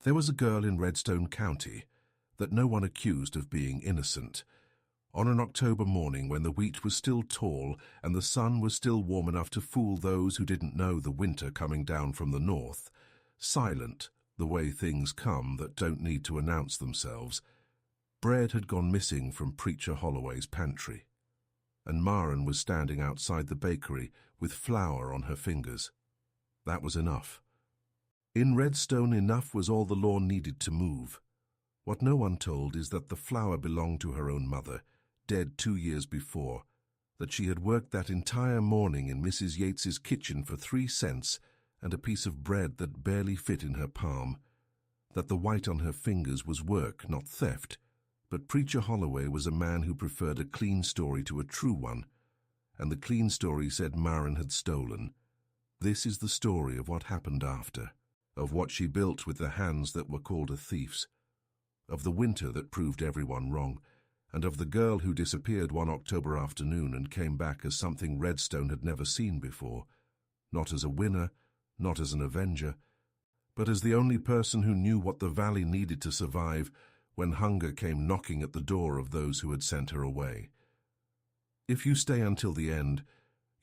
There was a girl in Redstone County that no one accused of being innocent. On an October morning when the wheat was still tall and the sun was still warm enough to fool those who didn't know the winter coming down from the north, silent, the way things come that don't need to announce themselves, bread had gone missing from Preacher Holloway's pantry, and Maren was standing outside the bakery with flour on her fingers. That was enough. In Redstone, enough was all the law needed to move. What no one told is that the flour belonged to her own mother, dead 2 years before, that she had worked that entire morning in Mrs. Yates's kitchen for 3 cents and a piece of bread that barely fit in her palm, that the white on her fingers was work, not theft, but Preacher Holloway was a man who preferred a clean story to a true one, and the clean story said Maren had stolen. This is the story of what happened after, of what she built with the hands that were called a thief's, of the winter that proved everyone wrong, and of the girl who disappeared one October afternoon and came back as something Redstone had never seen before, not as a winner, not as an avenger, but as the only person who knew what the valley needed to survive when hunger came knocking at the door of those who had sent her away. If you stay until the end,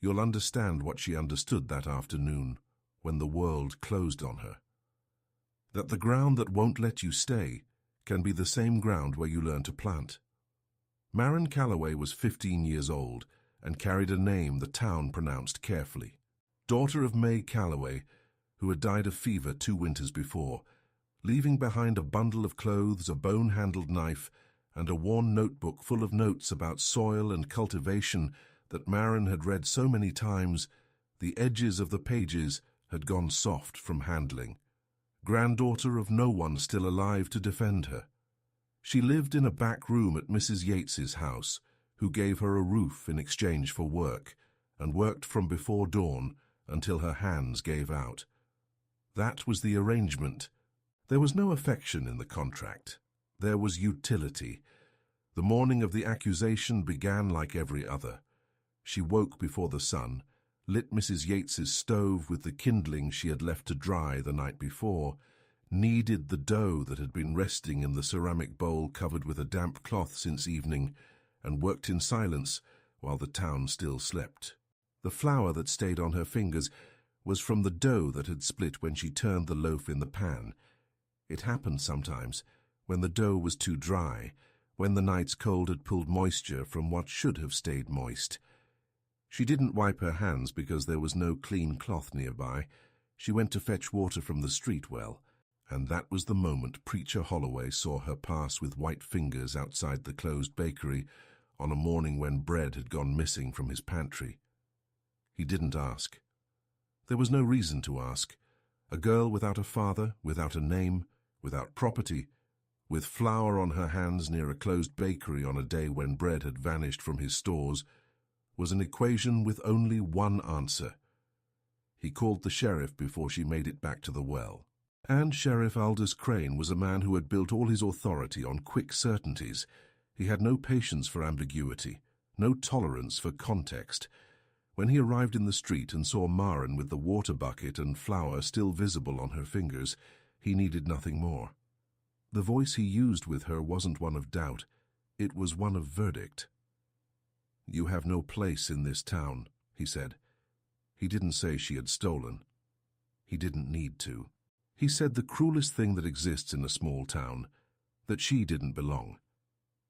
you'll understand what she understood that afternoon when the world closed on her. That the ground that won't let you stay can be the same ground where you learn to plant. Maren Calloway was 15 years old and carried a name the town pronounced carefully. Daughter of May Calloway, who had died of fever 2 winters before, leaving behind a bundle of clothes, a bone-handled knife, and a worn notebook full of notes about soil and cultivation that Maren had read so many times, the edges of the pages had gone soft from handling. Granddaughter of no one still alive to defend her. She lived in a back room at Mrs. Yates's house, who gave her a roof in exchange for work, and worked from before dawn until her hands gave out. That was the arrangement. There was no affection in the contract. There was utility. The morning of the accusation began like every other. She woke before the sun, lit Mrs. Yates's stove with the kindling she had left to dry the night before, kneaded the dough that had been resting in the ceramic bowl covered with a damp cloth since evening, and worked in silence while the town still slept. The flour that stayed on her fingers was from the dough that had split when she turned the loaf in the pan. It happened sometimes, when the dough was too dry, when the night's cold had pulled moisture from what should have stayed moist. She didn't wipe her hands because there was no clean cloth nearby. She went to fetch water from the street well, and that was the moment Preacher Holloway saw her pass with white fingers outside the closed bakery on a morning when bread had gone missing from his pantry. He didn't ask. There was no reason to ask. A girl without a father, without a name, without property, with flour on her hands near a closed bakery on a day when bread had vanished from his stores, was an equation with only one answer. He called the sheriff before she made it back to the well. And Sheriff Aldous Crane was a man who had built all his authority on quick certainties. He had no patience for ambiguity, no tolerance for context. When he arrived in the street and saw Maren with the water bucket and flour still visible on her fingers, he needed nothing more. The voice he used with her wasn't one of doubt, it was one of verdict. "You have no place in this town," he said. He didn't say she had stolen. He didn't need to. He said the cruelest thing that exists in a small town, that she didn't belong,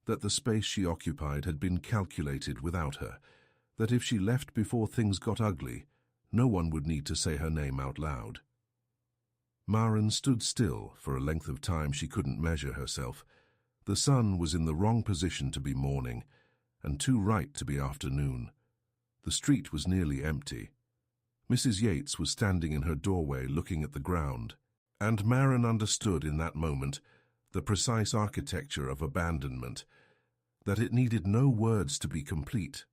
that the space she occupied had been calculated without her, that if she left before things got ugly, no one would need to say her name out loud. Maren stood still for a length of time she couldn't measure herself. The sun was in the wrong position to be morning, and too right to be afternoon. The street was nearly empty. Mrs. Yates was standing in her doorway looking at the ground, and Maren understood in that moment the precise architecture of abandonment, that it needed no words to be complete,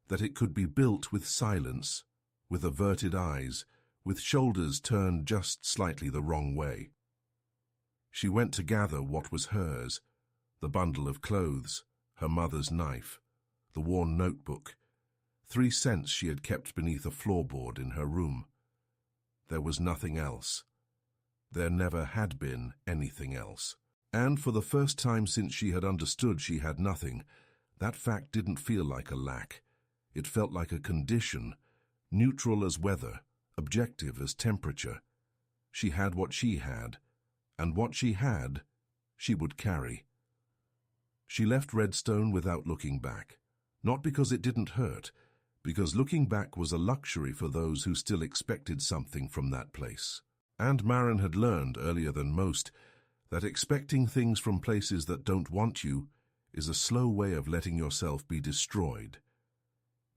that it could be built with silence, with averted eyes, with shoulders turned just slightly the wrong way. She went to gather what was hers, the bundle of clothes, her mother's knife, the worn notebook, 3 cents she had kept beneath a floorboard in her room. There was nothing else. There never had been anything else. And for the first time since she had understood she had nothing, that fact didn't feel like a lack. It felt like a condition, neutral as weather, objective as temperature. She had what she had, and what she had, she would carry. She left Redstone without looking back, not because it didn't hurt, because looking back was a luxury for those who still expected something from that place. And Maren had learned, earlier than most, that expecting things from places that don't want you is a slow way of letting yourself be destroyed.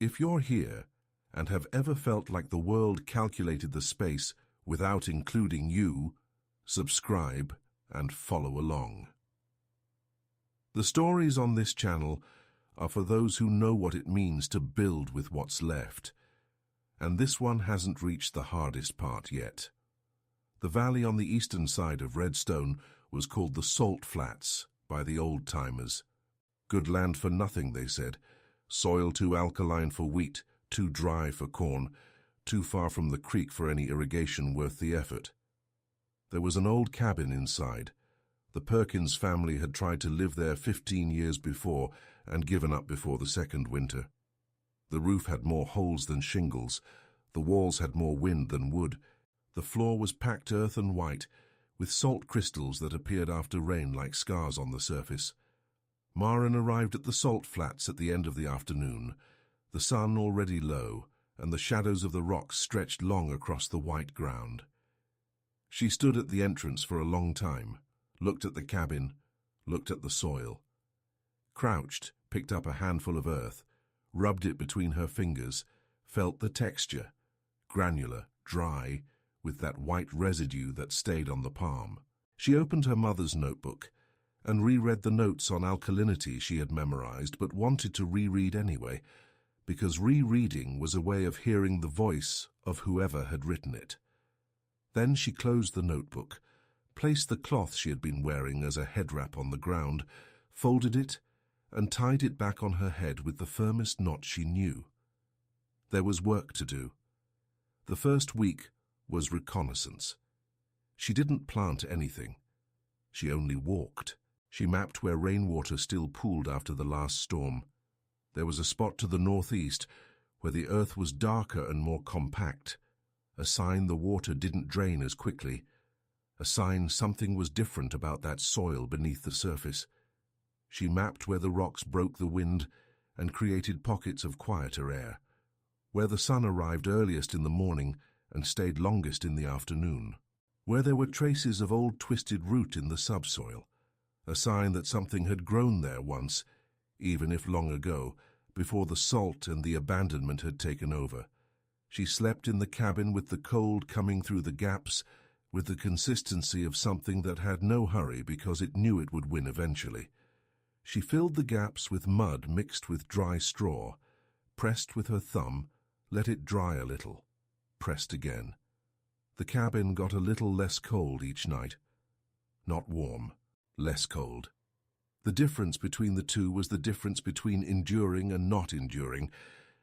If you're here and have ever felt like the world calculated the space without including you, subscribe and follow along. The stories on this channel are for those who know what it means to build with what's left, and this one hasn't reached the hardest part yet. The valley on the eastern side of Redstone was called the Salt Flats by the old-timers. Good land for nothing, they said. Soil too alkaline for wheat, too dry for corn, too far from the creek for any irrigation worth the effort. There was an old cabin inside. The Perkins family had tried to live there 15 years before and given up before the second winter. The roof had more holes than shingles. The walls had more wind than wood. The floor was packed earth and white, with salt crystals that appeared after rain like scars on the surface. Maren arrived at the salt flats at the end of the afternoon, the sun already low, and the shadows of the rocks stretched long across the white ground. She stood at the entrance for a long time, looked at the cabin, looked at the soil. Crouched, picked up a handful of earth, rubbed it between her fingers, felt the texture, granular, dry, with that white residue that stayed on the palm. She opened her mother's notebook and reread the notes on alkalinity she had memorized but wanted to reread anyway, because rereading was a way of hearing the voice of whoever had written it. Then she closed the notebook, placed the cloth she had been wearing as a head wrap on the ground, folded it, and tied it back on her head with the firmest knot she knew. There was work to do. The first week was reconnaissance. She didn't plant anything. She only walked. She mapped where rainwater still pooled after the last storm. There was a spot to the northeast where the earth was darker and more compact, a sign the water didn't drain as quickly, a sign something was different about that soil beneath the surface. She mapped where the rocks broke the wind and created pockets of quieter air, where the sun arrived earliest in the morning and stayed longest in the afternoon, where there were traces of old twisted root in the subsoil, a sign that something had grown there once, even if long ago, before the salt and the abandonment had taken over. She slept in the cabin with the cold coming through the gaps, with the consistency of something that had no hurry because it knew it would win eventually. She filled the gaps with mud mixed with dry straw, pressed with her thumb, let it dry a little, pressed again. The cabin got a little less cold each night. Not warm, less cold. The difference between the two was the difference between enduring and not enduring,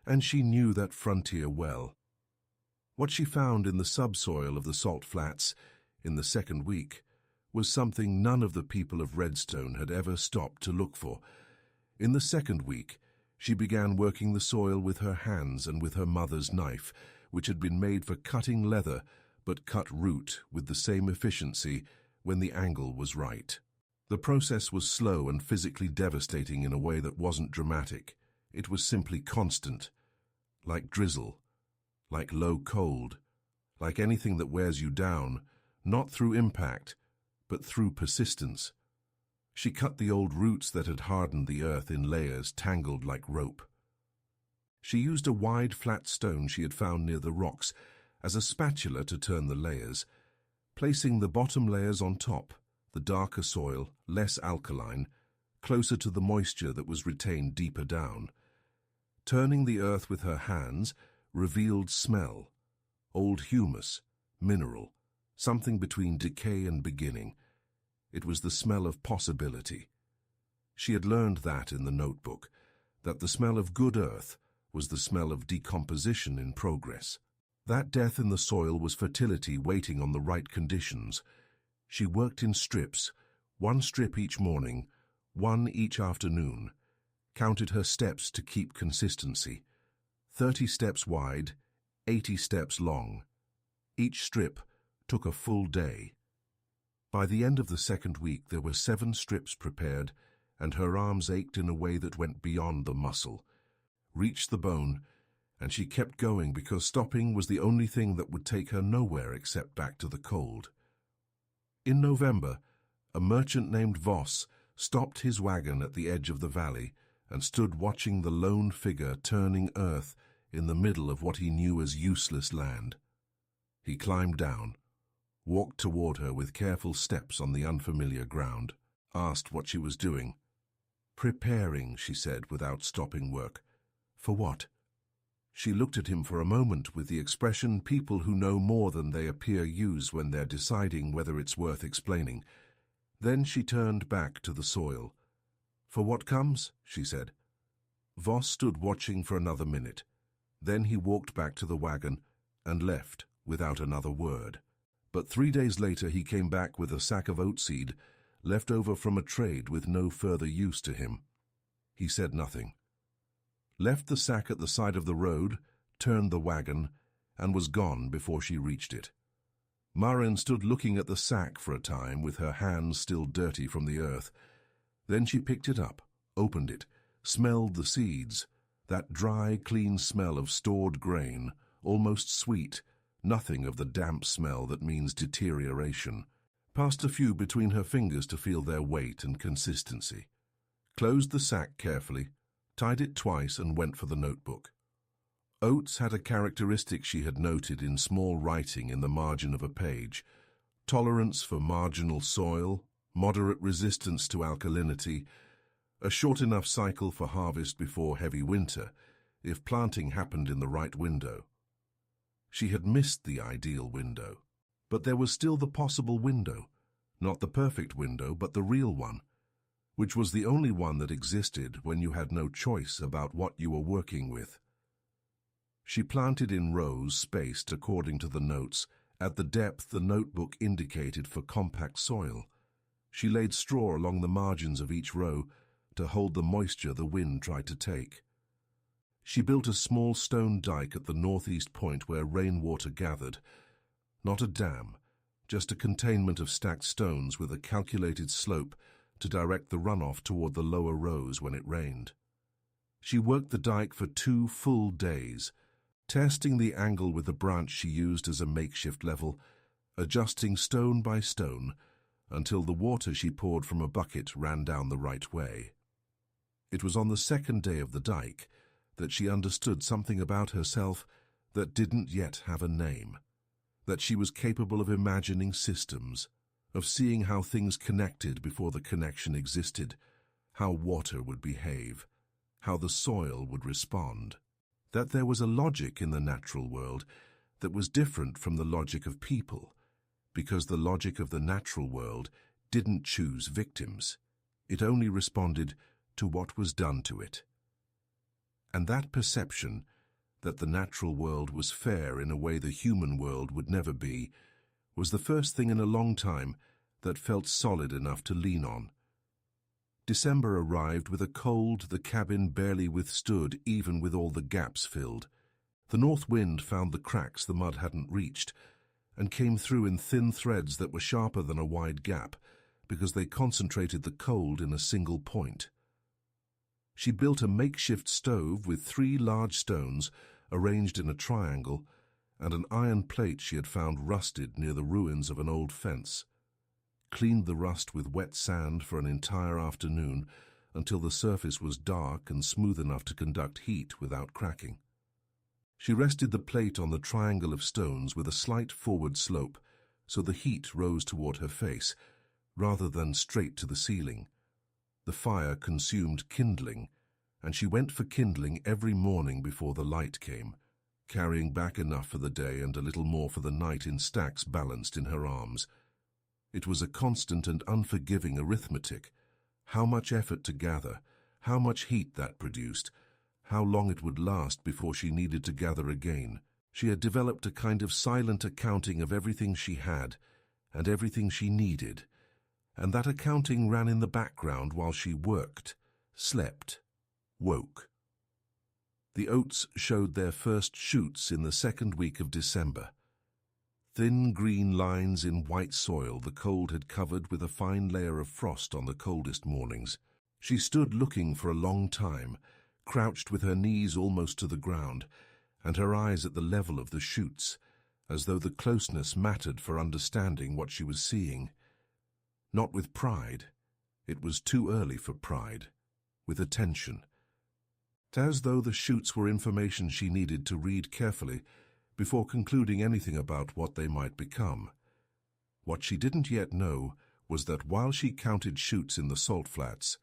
and she knew that frontier well. What she found in the subsoil of the salt flats in the second week was something none of the people of Redstone had ever stopped to look for. In the second week, she began working the soil with her hands and with her mother's knife, which had been made for cutting leather, but cut root with the same efficiency when the angle was right. The process was slow and physically devastating in a way that wasn't dramatic. It was simply constant, like drizzle, like low cold, like anything that wears you down, not through impact, but through persistence. She cut the old roots that had hardened the earth in layers tangled like rope. She used a wide flat stone she had found near the rocks as a spatula to turn the layers, placing the bottom layers on top, the darker soil, less alkaline, closer to the moisture that was retained deeper down. Turning the earth with her hands revealed smell, old humus, mineral, something between decay and beginning. It was the smell of possibility. She had learned that in the notebook, that the smell of good earth was the smell of decomposition in progress. That death in the soil was fertility waiting on the right conditions. She worked in strips, 1 strip each morning, 1 each afternoon, counted her steps to keep consistency. 30 steps wide, 80 steps long. Each strip took a full day. By the end of the second week, there were 7 strips prepared, and her arms ached in a way that went beyond the muscle, reached the bone, and she kept going because stopping was the only thing that would take her nowhere except back to the cold. In November, a merchant named Voss stopped his wagon at the edge of the valley and stood watching the lone figure turning earth in the middle of what he knew as useless land. He climbed down, walked toward her with careful steps on the unfamiliar ground, asked what she was doing. "Preparing," she said without stopping work. "For what?" She looked at him for a moment with the expression people who know more than they appear use when they're deciding whether it's worth explaining. Then she turned back to the soil. "For what comes?" she said. Voss stood watching for another minute. Then he walked back to the wagon and left without another word. But 3 days later he came back with a sack of oatseed left over from a trade with no further use to him. He said nothing, left the sack at the side of the road, turned the wagon, and was gone before she reached it. Maren stood looking at the sack for a time with her hands still dirty from the earth. Then she picked it up, opened it, smelled the seeds, that dry, clean smell of stored grain, almost sweet, nothing of the damp smell that means deterioration. Passed a few between her fingers to feel their weight and consistency. Closed the sack carefully, tied it twice and went for the notebook. Oats had a characteristic she had noted in small writing in the margin of a page: tolerance for marginal soil, moderate resistance to alkalinity, a short enough cycle for harvest before heavy winter, if planting happened in the right window. She had missed the ideal window, but there was still the possible window, not the perfect window, but the real one, which was the only one that existed when you had no choice about what you were working with. She planted in rows spaced according to the notes, at the depth the notebook indicated for compact soil. She laid straw along the margins of each row to hold the moisture the wind tried to take. She built a small stone dike at the northeast point where rainwater gathered. Not a dam, just a containment of stacked stones with a calculated slope to direct the runoff toward the lower rows when it rained. She worked the dike for 2 full days, testing the angle with the branch she used as a makeshift level, adjusting stone by stone until the water she poured from a bucket ran down the right way. It was on the second day of the dike that she understood something about herself that didn't yet have a name, that she was capable of imagining systems, of seeing how things connected before the connection existed, how water would behave, how the soil would respond, that there was a logic in the natural world that was different from the logic of people, because the logic of the natural world didn't choose victims. It only responded to what was done to it. And that perception that the natural world was fair in a way the human world would never be was the first thing in a long time that felt solid enough to lean on. December arrived with a cold the cabin barely withstood, even with all the gaps filled. The north wind found the cracks the mud hadn't reached and came through in thin threads that were sharper than a wide gap because they concentrated the cold in a single point. She built a makeshift stove with 3 large stones arranged in a triangle and an iron plate she had found rusted near the ruins of an old fence. Cleaned the rust with wet sand for an entire afternoon until the surface was dark and smooth enough to conduct heat without cracking. She rested the plate on the triangle of stones with a slight forward slope so the heat rose toward her face rather than straight to the ceiling. The fire consumed kindling, and she went for kindling every morning before the light came, carrying back enough for the day and a little more for the night in stacks balanced in her arms. It was a constant and unforgiving arithmetic. How much effort to gather, how much heat that produced, how long it would last before she needed to gather again. She had developed a kind of silent accounting of everything she had, and everything she needed, and that accounting ran in the background while she worked, slept, woke. The oats showed their first shoots in the second week of December. Thin green lines in white soil the cold had covered with a fine layer of frost on the coldest mornings. She stood looking for a long time, crouched with her knees almost to the ground, and her eyes at the level of the shoots, as though the closeness mattered for understanding what she was seeing. Not with pride. It was too early for pride. With attention. As though the shoots were information she needed to read carefully before concluding anything about what they might become. What she didn't yet know was that while she counted shoots in the salt flats,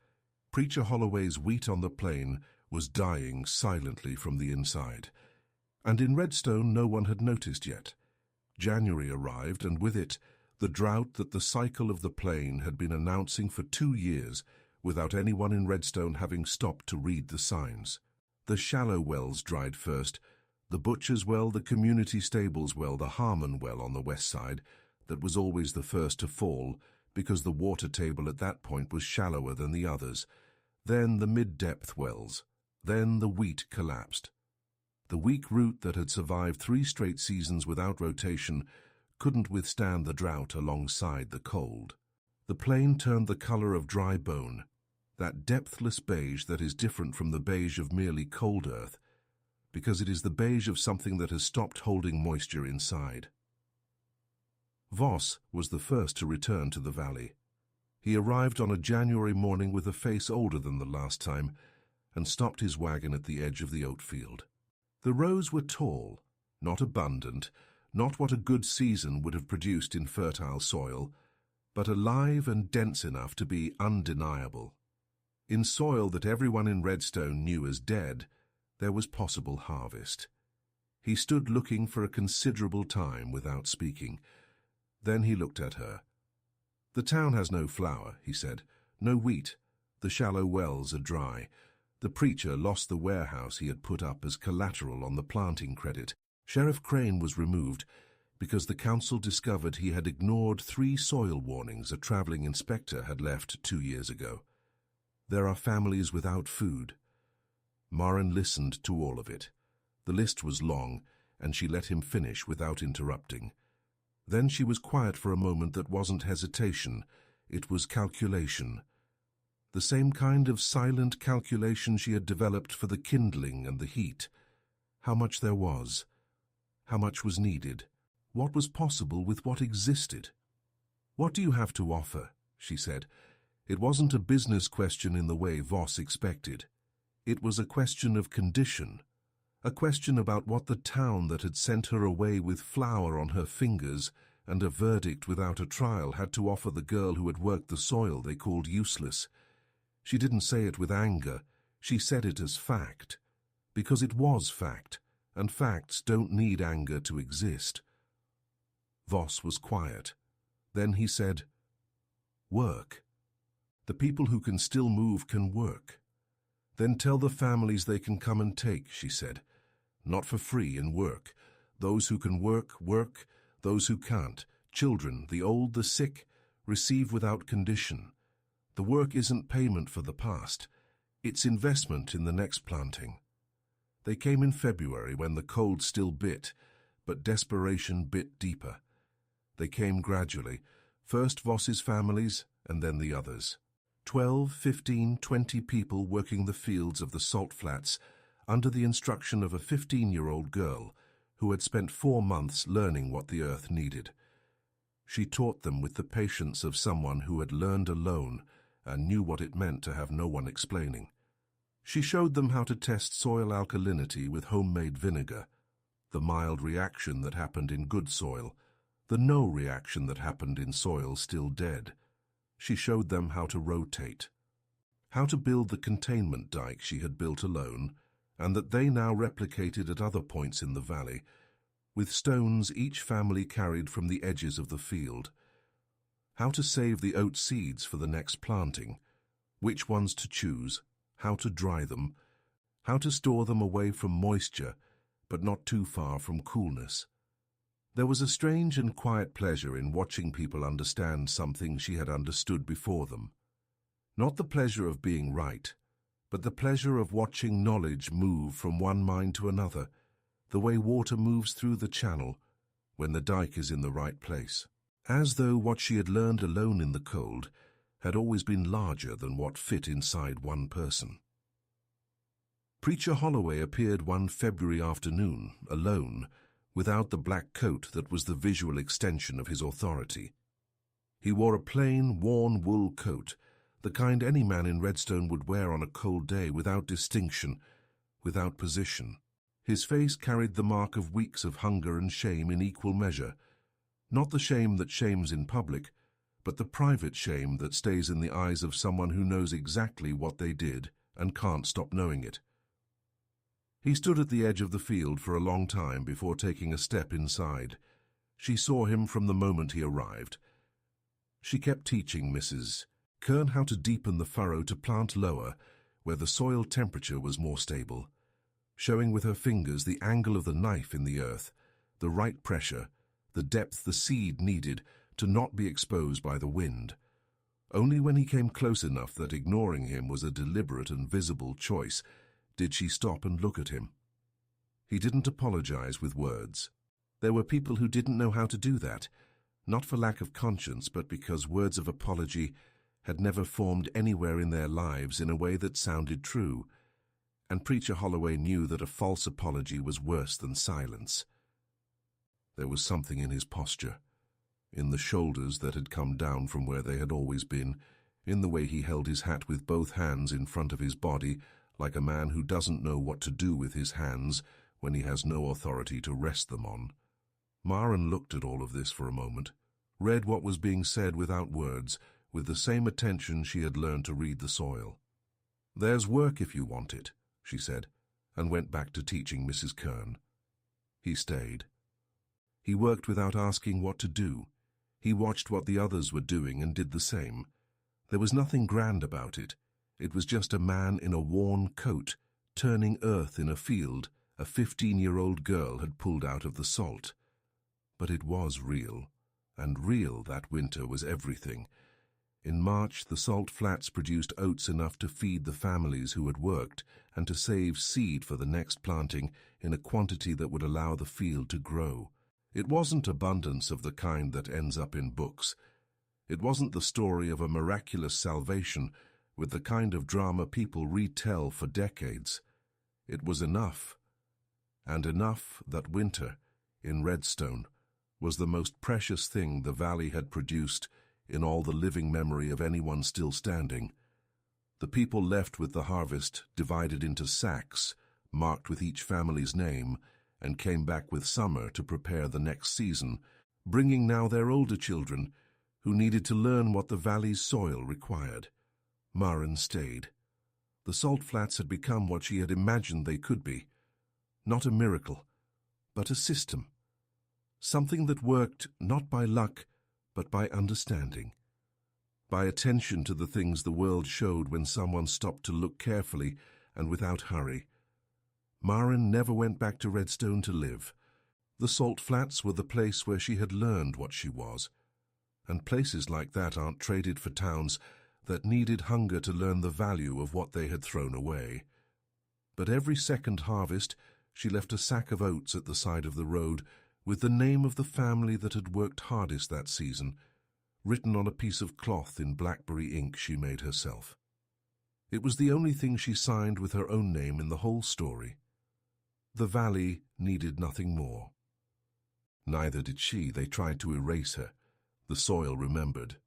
Preacher Holloway's wheat on the plain was dying silently from the inside. And in Redstone no one had noticed yet. January arrived, and with it the drought that the cycle of the plain had been announcing for 2 years without anyone in Redstone having stopped to read the signs. The shallow wells dried first, the butcher's well, the community stables well, the Harmon well on the west side, that was always the first to fall because the water table at that point was shallower than the others, then the mid-depth wells, then the wheat collapsed. The weak root that had survived 3 straight seasons without rotation couldn't withstand the drought alongside the cold. The plain turned the color of dry bone, that depthless beige that is different from the beige of merely cold earth, because it is the beige of something that has stopped holding moisture inside. Voss was the first to return to the valley. He arrived on a January morning with a face older than the last time and stopped his wagon at the edge of the oat field. The rows were tall, not abundant, not what a good season would have produced in fertile soil, but alive and dense enough to be undeniable. In soil that everyone in Redstone knew as dead, there was possible harvest. He stood looking for a considerable time without speaking. Then he looked at her. "The town has no flour," he said, "no wheat. The shallow wells are dry. The preacher lost the warehouse he had put up as collateral on the planting credit. Sheriff Crane was removed because the council discovered he had ignored 3 soil warnings a traveling inspector had left 2 years ago. There are families without food." Maren listened to all of it. The list was long, and she let him finish without interrupting. Then she was quiet for a moment that wasn't hesitation, it was calculation. The same kind of silent calculation she had developed for the kindling and the heat. How much there was. How much was needed. What was possible with what existed. "What do you have to offer?" she said. It wasn't a business question in the way Voss expected. It was a question of condition, a question about what the town that had sent her away with flour on her fingers and a verdict without a trial had to offer the girl who had worked the soil they called useless. She didn't say it with anger, she said it as fact, because it was fact, and facts don't need anger to exist. Voss was quiet. Then he said, "Work. The people who can still move can work. Then tell the families they can come and take," she said. "Not for free in work. Those who can work, work. Those who can't, children, the old, the sick, receive without condition. The work isn't payment for the past. It's investment in the next planting." They came in February when the cold still bit, but desperation bit deeper. They came gradually, first Voss's families and then the others. 12, 15, 20 people working the fields of the salt flats under the instruction of a 15-year-old girl who had spent 4 months learning what the earth needed. She taught them with the patience of someone who had learned alone and knew what it meant to have no one explaining. She showed them how to test soil alkalinity with homemade vinegar, the mild reaction that happened in good soil, the no reaction that happened in soil still dead. She showed them how to rotate, how to build the containment dike she had built alone, and that they now replicated at other points in the valley, with stones each family carried from the edges of the field. How to save the oat seeds for the next planting, which ones to choose, how to dry them, how to store them away from moisture, but not too far from coolness. There was a strange and quiet pleasure in watching people understand something she had understood before them. Not the pleasure of being right, but the pleasure of watching knowledge move from one mind to another, the way water moves through the channel when the dike is in the right place. As though what she had learned alone in the cold had always been larger than what fit inside one person. Preacher Holloway appeared one February afternoon, alone, without the black coat that was the visual extension of his authority. He wore a plain, worn wool coat, the kind any man in Redstone would wear on a cold day, without distinction, without position. His face carried the mark of weeks of hunger and shame in equal measure, not the shame that shames in public, but the private shame that stays in the eyes of someone who knows exactly what they did and can't stop knowing it. He stood at the edge of the field for a long time before taking a step inside. She saw him from the moment he arrived. She kept teaching Mrs. Kern how to deepen the furrow to plant lower, where the soil temperature was more stable, showing with her fingers the angle of the knife in the earth, the right pressure, the depth the seed needed to not be exposed by the wind. Only when he came close enough that ignoring him was a deliberate and visible choice did she stop and look at him. He didn't apologize with words. There were people who didn't know how to do that, not for lack of conscience, but because words of apology had never formed anywhere in their lives in a way that sounded true, and Preacher Holloway knew that a false apology was worse than silence. There was something in his posture, in the shoulders that had come down from where they had always been, in the way he held his hat with both hands in front of his body, like a man who doesn't know what to do with his hands when he has no authority to rest them on. Maren looked at all of this for a moment, read what was being said without words, with the same attention she had learned to read the soil. "There's work if you want it," she said, and went back to teaching Mrs. Kern. He stayed. He worked without asking what to do. He watched what the others were doing and did the same. There was nothing grand about it. It was just a man in a worn coat, turning earth in a field a 15-year-old girl had pulled out of the salt. But it was real, and real that winter was everything. In March, the salt flats produced oats enough to feed the families who had worked and to save seed for the next planting in a quantity that would allow the field to grow. It wasn't abundance of the kind that ends up in books. It wasn't the story of a miraculous salvation with the kind of drama people retell for decades. It was enough, and enough that winter, in Redstone, was the most precious thing the valley had produced in all the living memory of anyone still standing. The people left with the harvest divided into sacks, marked with each family's name, and came back with summer to prepare the next season, bringing now their older children, who needed to learn what the valley's soil required. Maren stayed. The salt flats had become what she had imagined they could be. Not a miracle, but a system. Something that worked not by luck, but by understanding. By attention to the things the world showed when someone stopped to look carefully and without hurry. Maren never went back to Redstone to live. The salt flats were the place where she had learned what she was. And places like that aren't traded for towns that needed hunger to learn the value of what they had thrown away. But every second harvest, she left a sack of oats at the side of the road with the name of the family that had worked hardest that season, written on a piece of cloth in blackberry ink she made herself. It was the only thing she signed with her own name in the whole story. The valley needed nothing more. Neither did she. They tried to erase her. The soil remembered.